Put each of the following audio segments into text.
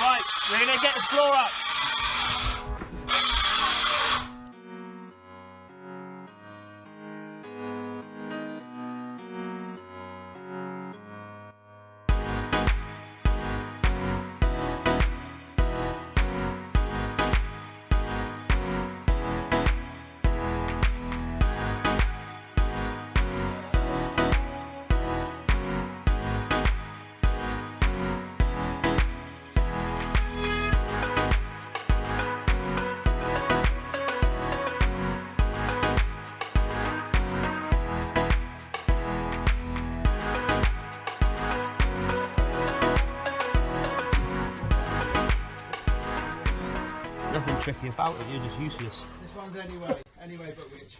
Right, we're going to get the floor up. Nothing tricky about it, you're just useless. This one's anyway but which?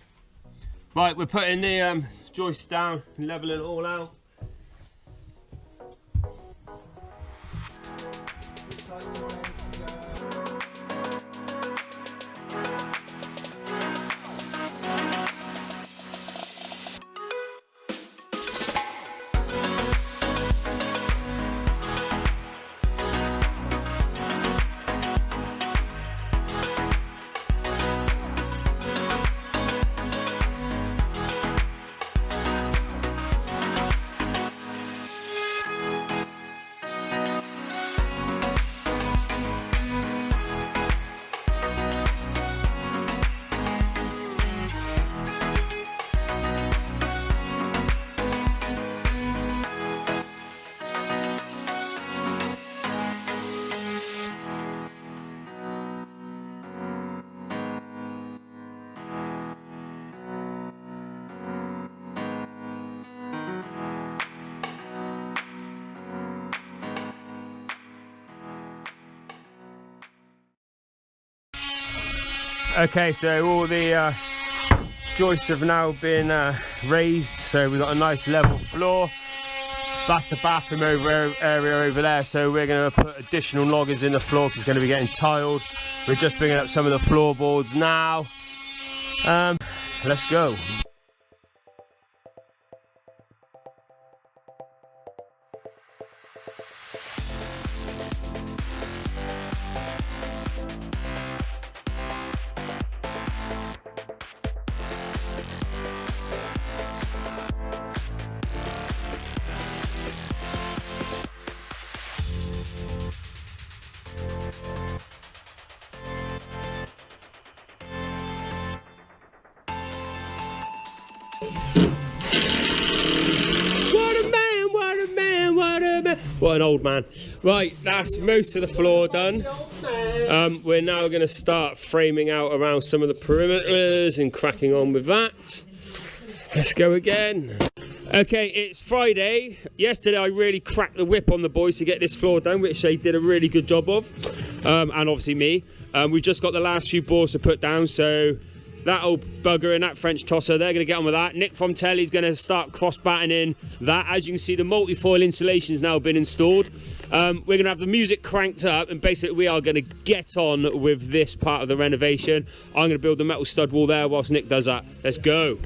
Right, we're putting the joists down and levelling it all out. Okay, so all the joists have now been raised, so we've got a nice level floor. That's the bathroom area over there, so we're going to put additional loggers in the floor because it's going to be getting tiled. We're just bringing up some of the floorboards now. Let's go. What an old man. Right, that's most of the floor done. We're now going to start framing out around some of the perimeters and cracking on with that. Let's go again. Okay, it's Friday. Yesterday I really cracked the whip on the boys to get this floor done, which they did a really good job of. And obviously me. We've just got the last few boards to put down, so that old bugger and that French tosser, they're going to get on with that. Nick from Telly's going to start cross-battening that. As you can see, the multi-foil insulation's now been installed. We're going to have the music cranked up, and basically we are going to get on with this part of the renovation. I'm going to build the metal stud wall there whilst Nick does that. Let's go.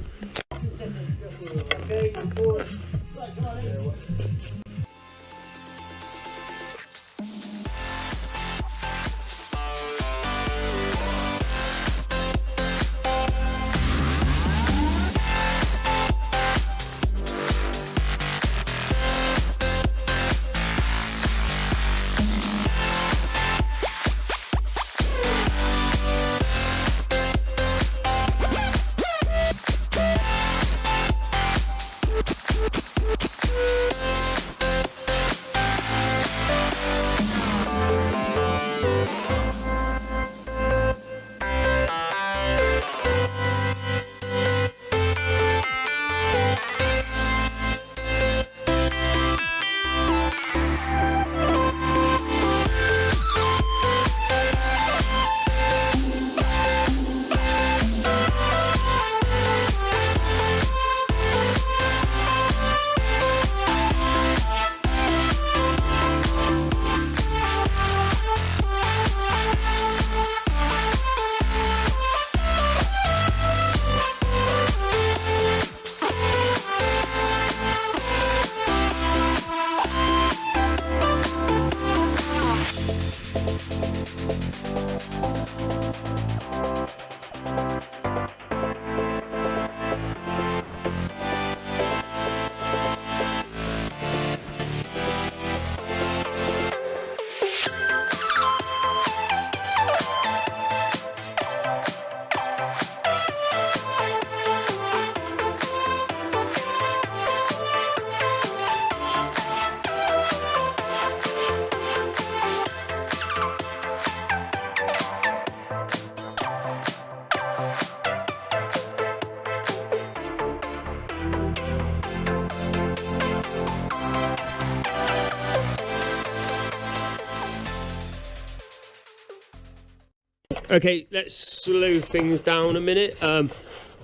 Okay, let's slow things down a minute.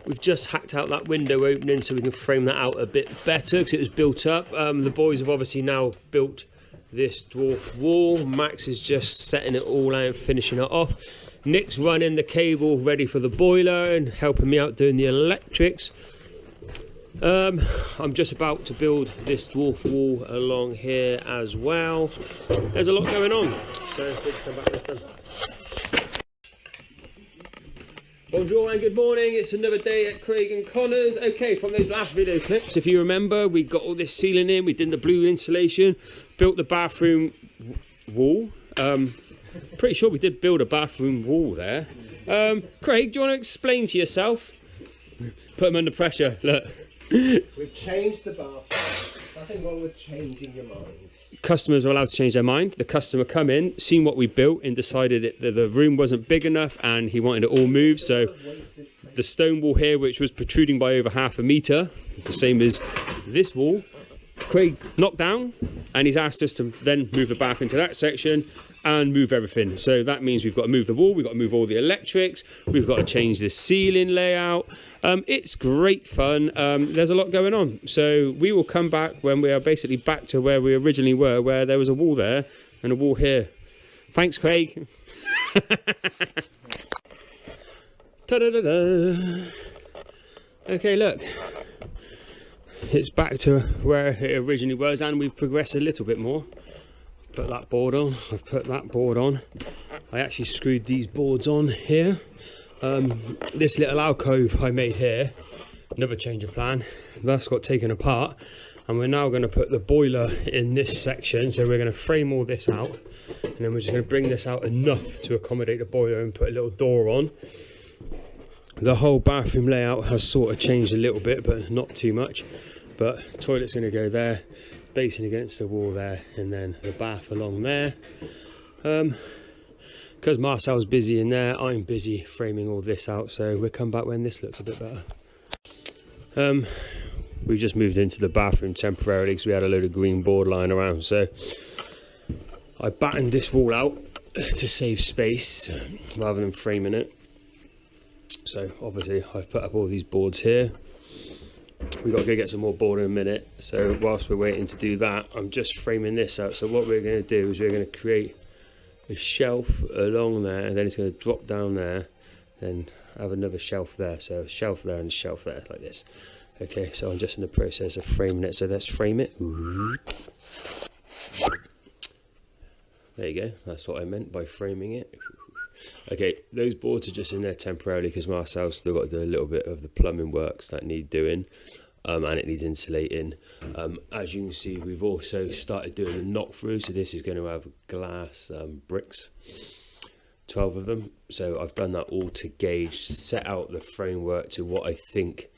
We've just hacked out that window opening so we can frame that out a bit better because it was built up. The boys have obviously now built this dwarf wall. Max is just setting it all out and finishing it off. Nick's running the cable ready for the boiler and helping me out doing the electrics. I'm just about to build this dwarf wall along here as well. There's a lot going on, so let's come back this time. Bonjour and good morning, it's another day at Craig and Conors. Okay, from those last video clips, if you remember, we got all this ceiling in, we did the blue insulation, built the bathroom wall. Pretty sure we did build a bathroom wall there. Craig, do you want to explain to yourself? Put him under pressure, look. We've changed the bathroom. Nothing wrong with changing your mind. Customers are allowed to change their mind. The customer come in, seen what we built and decided that the room wasn't big enough and he wanted it all moved. So the stone wall here, which was protruding by over ½ meter, the same as this wall, Craig knocked down, and he's asked us to then move the bath into that section and move everything. So that means we've got to move the wall, we've got to move all the electrics, we've got to change the ceiling layout. It's great fun. There's a lot going on. So we will come back when we are basically back to where we originally were, where there was a wall there and a wall here. Thanks, Craig. Ta-da-da-da. Okay, look. It's back to where it originally was, and we've progressed a little bit more. Put that board on, I've put that board on. I actually screwed these boards on here. This little alcove I made here, another change of plan, that's got taken apart, and we're now going to put the boiler in this section. So we're going to frame all this out, and then we're just going to bring this out enough to accommodate the boiler and put a little door on. The whole bathroom layout has sort of changed a little bit, but not too much. But toilet's going to go there, basin against the wall there, and then the bath along there. Because Marcel's busy in there, I'm busy framing all this out, so we'll come back when this looks a bit better. We've just moved into the bathroom temporarily because we had a load of green board lying around, so I battened this wall out to save space rather than framing it. So obviously I've put up all these boards here. We've got to go get some more board in a minute, so whilst we're waiting to do that, I'm just framing this out. So what we're going to do is we're going to create a shelf along there, and then it's going to drop down there, then have another shelf there, so a shelf there and a shelf there, like this. Okay, so I'm just in the process of framing it, so let's frame it. There you go, that's what I meant by framing it. Okay, those boards are just in there temporarily because Marcel's still got to do a little bit of the plumbing works that need doing, and it needs insulating. As you can see, we've also started doing the knock through, so this is going to have glass bricks, 12 of them. So I've done that all to gauge, set out the framework to what I think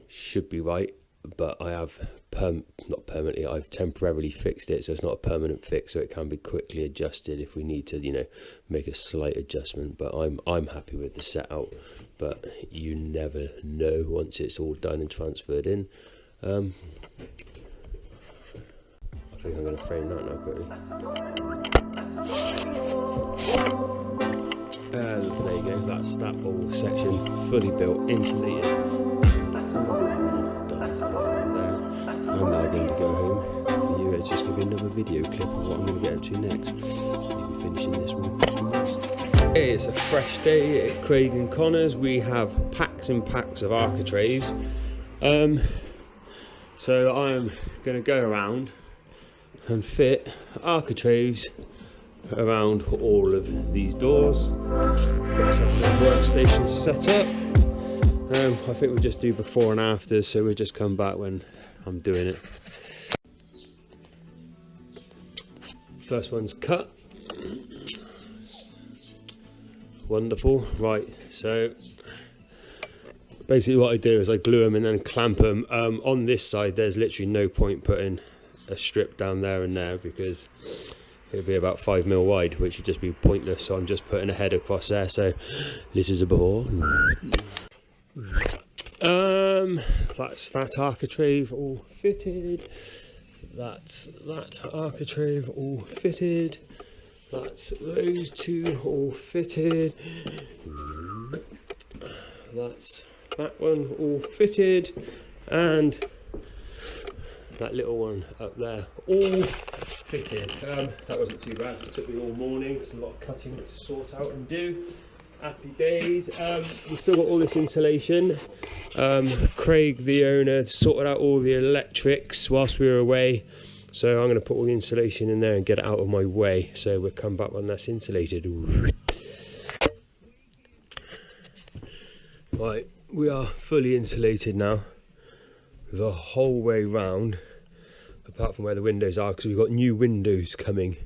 should be right, but I have not permanently, I've temporarily fixed it, so it's not a permanent fix, so it can be quickly adjusted if we need to, you know, make a slight adjustment. But I'm happy with the set out, but you never know once it's all done and transferred in. I think I'm going to frame that now quickly. There you go, that's that whole section fully built, insulated. I'm now going to go home. For you, it's just going to be another video clip of what I'm going to get up to next. Maybe finishing this one. Hey, it's a fresh day at Craig and Conors. We have packs and packs of architraves. So I'm going to go around and fit architraves around all of these doors. Got some workstations set up. I think we'll just do before and after, so we'll just come back when I'm doing it. First one's cut. Wonderful. Right, so basically what I do is I glue them and then clamp them. On this side there's literally no point putting a strip down there and there because it'll be about 5 mil wide, which would just be pointless, so I'm just putting a head across there. So this is a before. That's that architrave all fitted. That's that architrave all fitted. That's those two all fitted. That's that one all fitted, and that little one up there all fitted. That wasn't too bad. It took me all morning. There's a lot of cutting to sort out and do. Happy days. We've still got all this insulation. Craig, the owner, sorted out all the electrics whilst we were away. So I'm going to put all the insulation in there and get it out of my way. So we'll come back when that's insulated. Ooh. Right, we are fully insulated now, the whole way round, apart from where the windows are, because we've got new windows coming.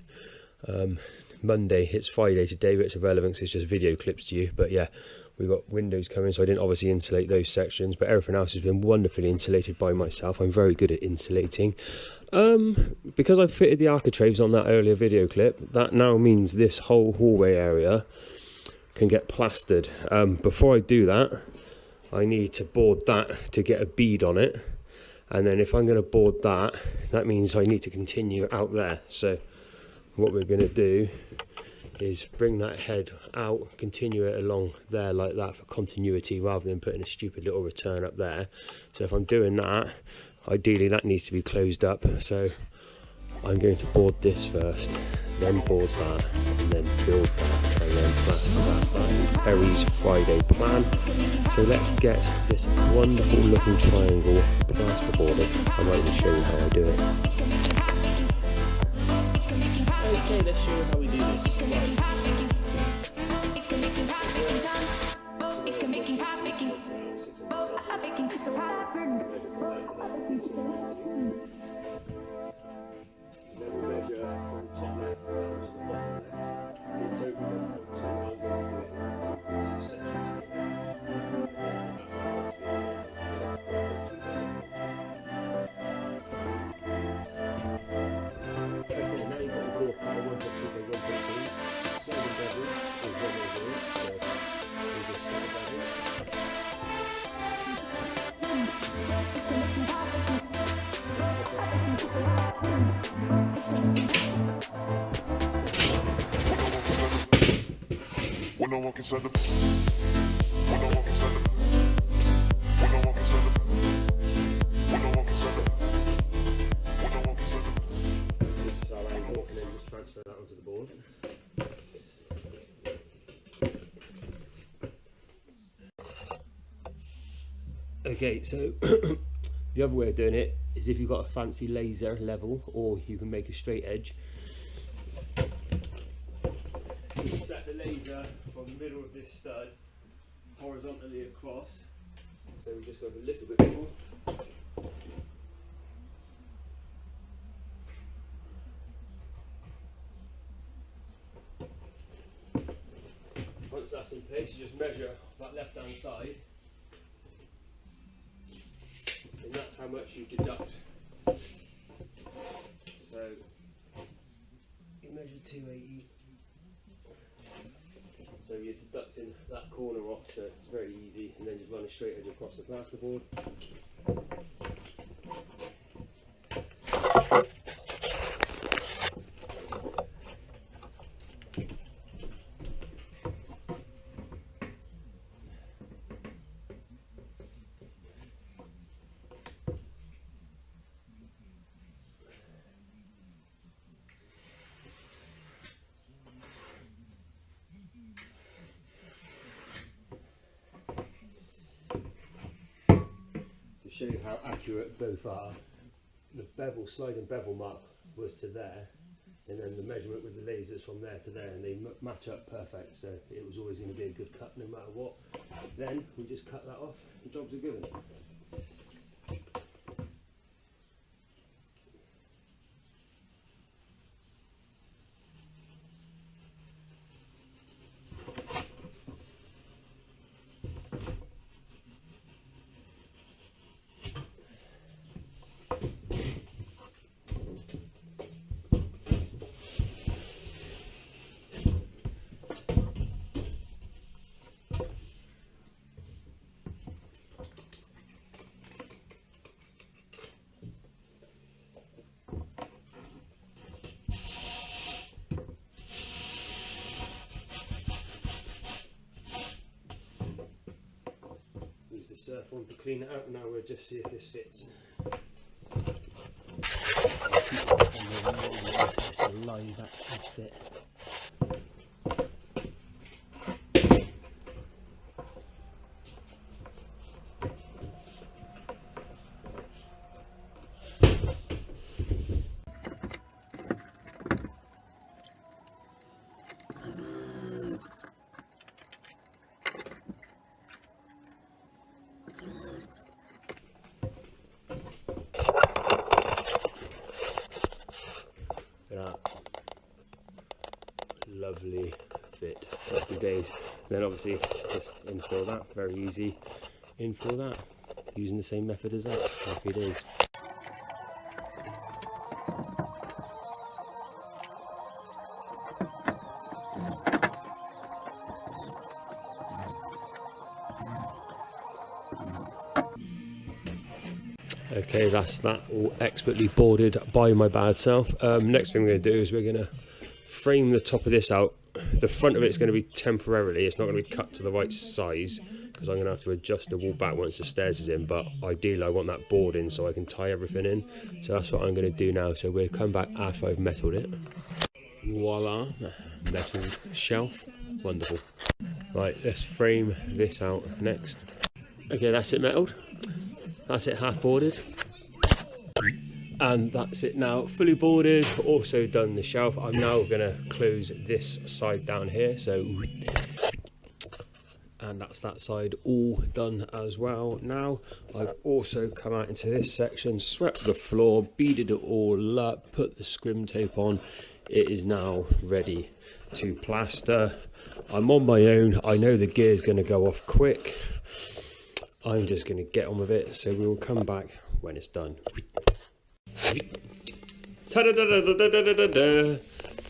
Monday, it's Friday today, but it's irrelevant because it's just video clips to you. But yeah, we've got windows coming, so I didn't obviously insulate those sections, but everything else has been wonderfully insulated by myself. I'm very good at insulating. Because I fitted the architraves on that earlier video clip, that now means this whole hallway area can get plastered. Before I do that, I need to board that to get a bead on it, and then if I'm going to board that, that means I need to continue out there. So what we're going to do is bring that head out, continue it along there like that for continuity, rather than putting a stupid little return up there. So if I'm doing that, ideally that needs to be closed up. So I'm going to board this first, then board that, and then build that, and then plaster that. That's Perry's Friday plan. So let's get this wonderful looking triangle plasterboarded. I might even show you how I do it. Okay, let's show you how we do this. Okay, so the other way of doing it is if you've got a fancy laser level, or you can make a straight edge. Just set the laser from the middle of this stud horizontally across. So we just go a little bit more. Once that's in place, you just measure that left hand side, and that's how much you deduct. So you measure 280. So you're deducting that corner off, so it's very easy, and then just run a straight edge across the plasterboard. Show you how accurate both are. The bevel, sliding bevel mark was to there, and then the measurement with the lasers from there to there, and they match up perfect, so it was always going to be a good cut no matter what. Then we just cut that off, the jobs are given. stuff on to clean it up. Now we'll just see if this fits. It's a live action fit. Lovely fit, happy days. Then obviously just infill that, very easy. Infill that, using the same method as that, happy days. Okay, that's that all expertly boarded by my bad self. Next thing we're going to do is we're going to frame the top of this out. The front of it's going to be temporarily, it's not going to be cut to the right size because I'm going to have to adjust the wall back once the stairs is in, but ideally I want that board in so I can tie everything in. So that's what I'm going to do now. So we'll come back after I've metalled it. Voila, metalled shelf, wonderful. Right, let's frame this out next. Okay, that's it metalled. That's it half boarded. And that's it now, fully boarded, also done the shelf. I'm now going to close this side down here, so, and that's that side all done as well. Now I've also come out into this section, swept the floor, beaded it all up, put the scrim tape on. It is now ready to plaster. I'm on my own, I know the gear's going to go off quick. I'm just going to get on with it, so we will come back when it's done. Ta-da-da-da-da-da-da-da.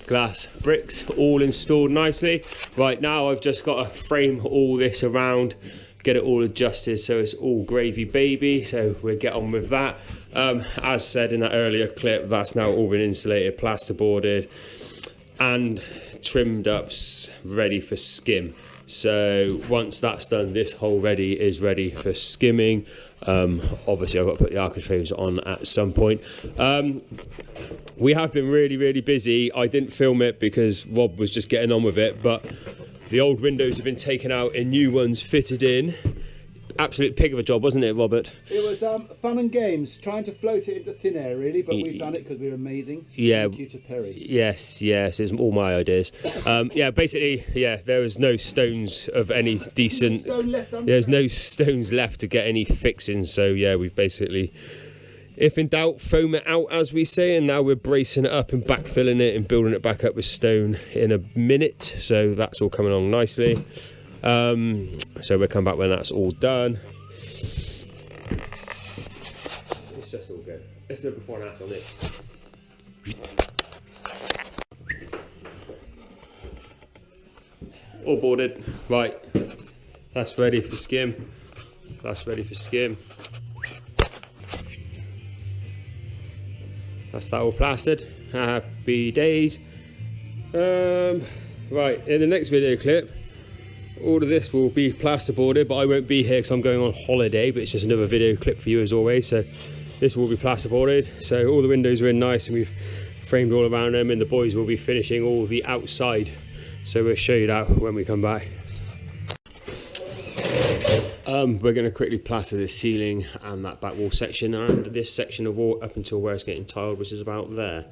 Glass bricks all installed nicely. Right, now I've just got to frame all this around, get it all adjusted so it's all gravy baby, so we'll get on with that. As said in that earlier clip, that's now all been insulated, plasterboarded and trimmed up, ready for skim. So once that's done, this hole is ready for skimming. Obviously I've got to put the architraves on at some point. We have been really busy. I didn't film it because Rob was just getting on with it, but the old windows have been taken out and new ones fitted in. Absolute pig of a job, wasn't it, Robert? It was fun and games, trying to float it into thin air, really, but we've done it because we're amazing. Yeah. Thank you to Perry. Yes, it's all my ideas. Yeah, basically, yeah, there was no stones of any decent. There's no stones left to get any fixing, so yeah, we've basically, if in doubt, foam it out, as we say, and now we're bracing it up and backfilling it and building it back up with stone in a minute. So that's all coming along nicely. So we'll come back when that's all done. It's just all good. Let's do it before and after on this. All boarded. Right, that's ready for skim. That's ready for skim. That's that all plastered. Happy days. Right, in the next video clip, all of this will be plasterboarded, but I won't be here because I'm going on holiday, but it's just another video clip for you as always. So this will be plasterboarded. So all the windows are in nice and we've framed all around them, and the boys will be finishing all the outside. So we'll show you that when we come back. We're going to quickly plaster the ceiling and that back wall section and this section of wall up until where it's getting tiled, which is about there.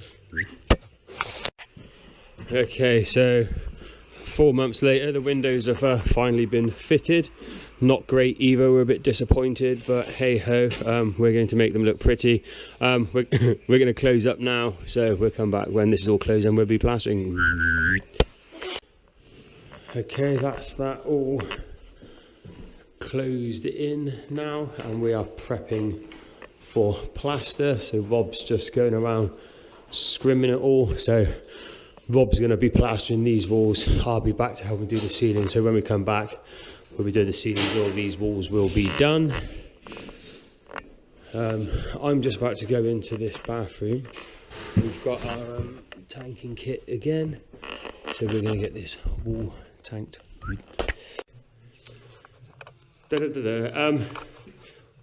Okay, so 4 months later, the windows have finally been fitted. Not great either, we're a bit disappointed, but hey ho, we're going to make them look pretty. We're going to close up now, so we'll come back when this is all closed and we'll be plastering. Okay, that's that all closed in now, and we are prepping for plaster. So Rob's just going around scrimming it all. So Rob's going to be plastering these walls. I'll be back to help him do the ceiling. So when we come back, we'll be doing the ceilings. All these walls will be done. I'm just about to go into this bathroom. We've got our tanking kit again. So we're going to get this wall tanked.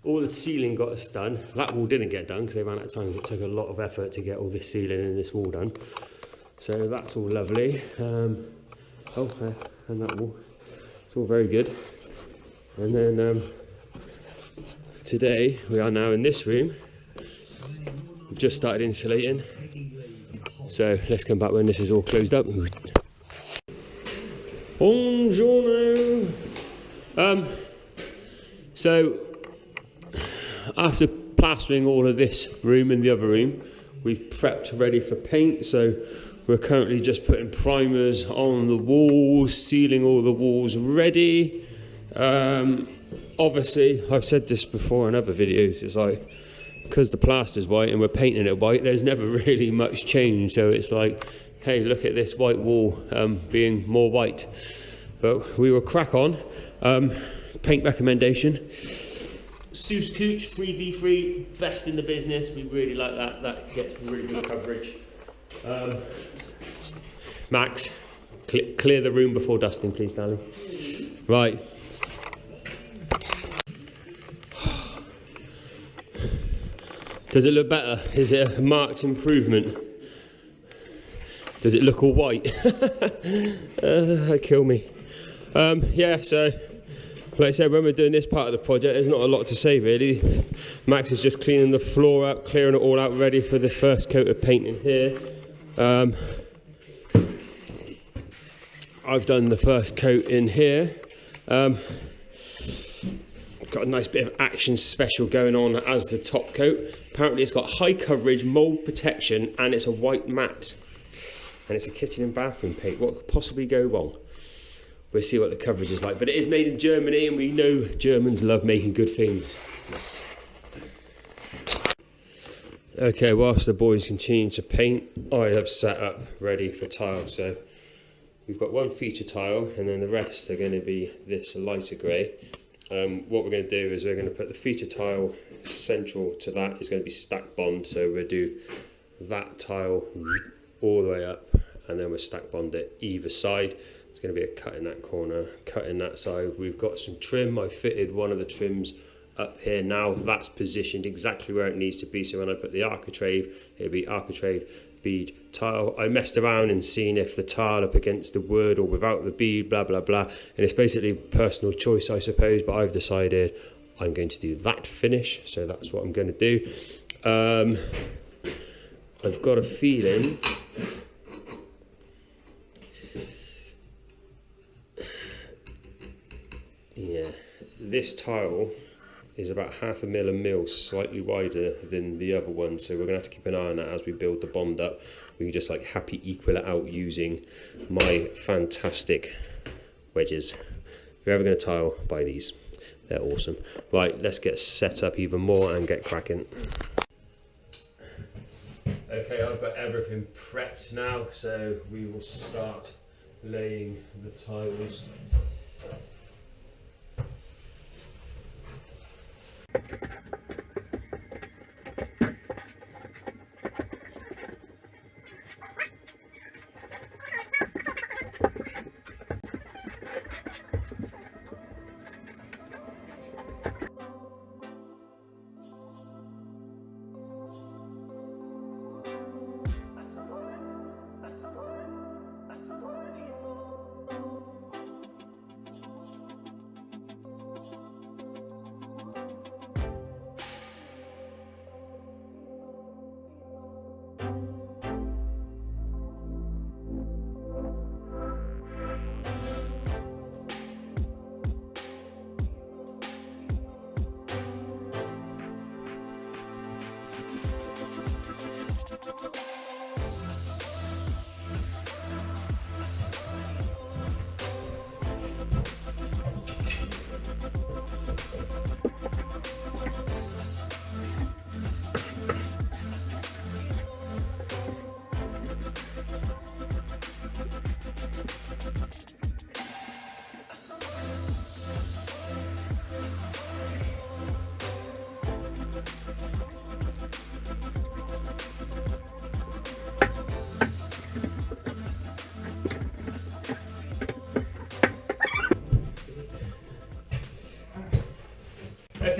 all the ceiling got us done. That wall didn't get done because they ran out of time. It took a lot of effort to get all this ceiling and this wall done. So that's all lovely. And that wall. It's all very good. And then today we are now in this room. We've just started insulating. So let's come back when this is all closed up. Buongiorno. So after plastering all of this room and the other room, we've prepped ready for paint. So we're currently just putting primers on the walls, sealing all the walls ready. Obviously, I've said this before in other videos, it's like, because the plaster's white and we're painting it white, there's never really much change. So it's like, hey, look at this white wall being more white. But we will crack on. Paint recommendation. Seuss Cooch 3v3, best in the business. We really like that. That gets really good coverage. Max, clear the room before dusting, please, darling. Right. Does it look better? Is it a marked improvement? Does it look all white? Kill me. Yeah, so like I said, when we're doing this part of the project, there's not a lot to say really. Max is just cleaning the floor up, clearing it all out, ready for the first coat of paint in here. I've done the first coat in here. Got a nice bit of action special going on as the top coat. Apparently it's got high coverage, mold protection, and it's a white matte. And it's a kitchen and bathroom paint. What could possibly go wrong? We'll see what the coverage is like. But it is made in Germany, and we know Germans love making good things. Okay, whilst the boys continue to paint, I have set up ready for tile. So we've got one feature tile, and then the rest are going to be this lighter grey. What we're going to do is we're going to put the feature tile central to that. Is going to be stack bond, so we'll do that tile all the way up, and then we'll stack bond it either side. It's going to be a cut in that corner, cut in that side. We've got some trim. I fitted one of the trims up here now. That's positioned exactly where it needs to be, so when I put the architrave, it'll be architrave, bead, tile. I messed around and seen if the tile up against the wood or without the bead, blah blah blah, and it's basically personal choice, I suppose, but I've decided I'm going to do that finish, so that's what I'm going to do. I've got a feeling this tile is about 1/2 mil, slightly wider than the other one, so we're going to have to keep an eye on that as we build the bond up. We can just like happy equal it out using my fantastic wedges. If you're ever going to tile, buy these. They're awesome. Right, let's get set up even more and get cracking. Okay, I've got everything prepped now, so we will start laying the tiles.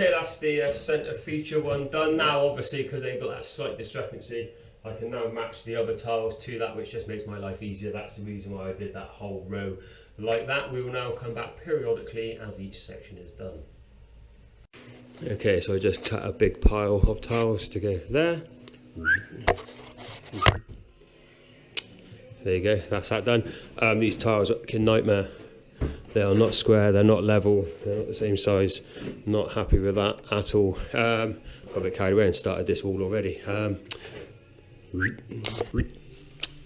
Okay, that's the centre feature one done now. Obviously, because they've got that slight discrepancy, I can now match the other tiles to that, which just makes my life easier. That's the reason why I did that whole row like that. We will now come back periodically as each section is done. Okay, so I just cut a big pile of tiles to go there. There you go, that's that done. These tiles are a nightmare. They are not square, they're not level, they're not the same size. Not happy with that at all. Got a bit carried away and started this wall already.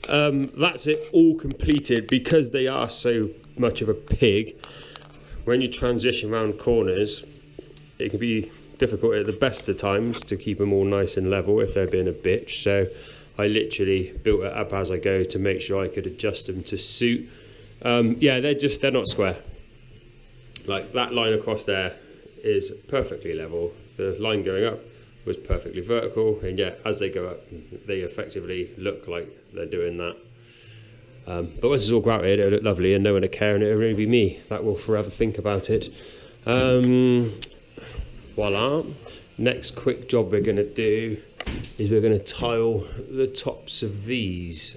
That's it all completed. Because they are so much of a pig, when you transition around corners, it can be difficult at the best of times to keep them all nice and level if they're being a bitch. So I literally built it up as I go to make sure I could adjust them to suit. Yeah, they're not square. Like that line across there is perfectly level. The line going up was perfectly vertical, and yeah, as they go up, they effectively look like they're doing that. But once it's all grouted, it'll look lovely, and no one will care, and it'll really be me that will forever think about it. Voila. Next quick job we're going to do is we're going to tile the tops of these.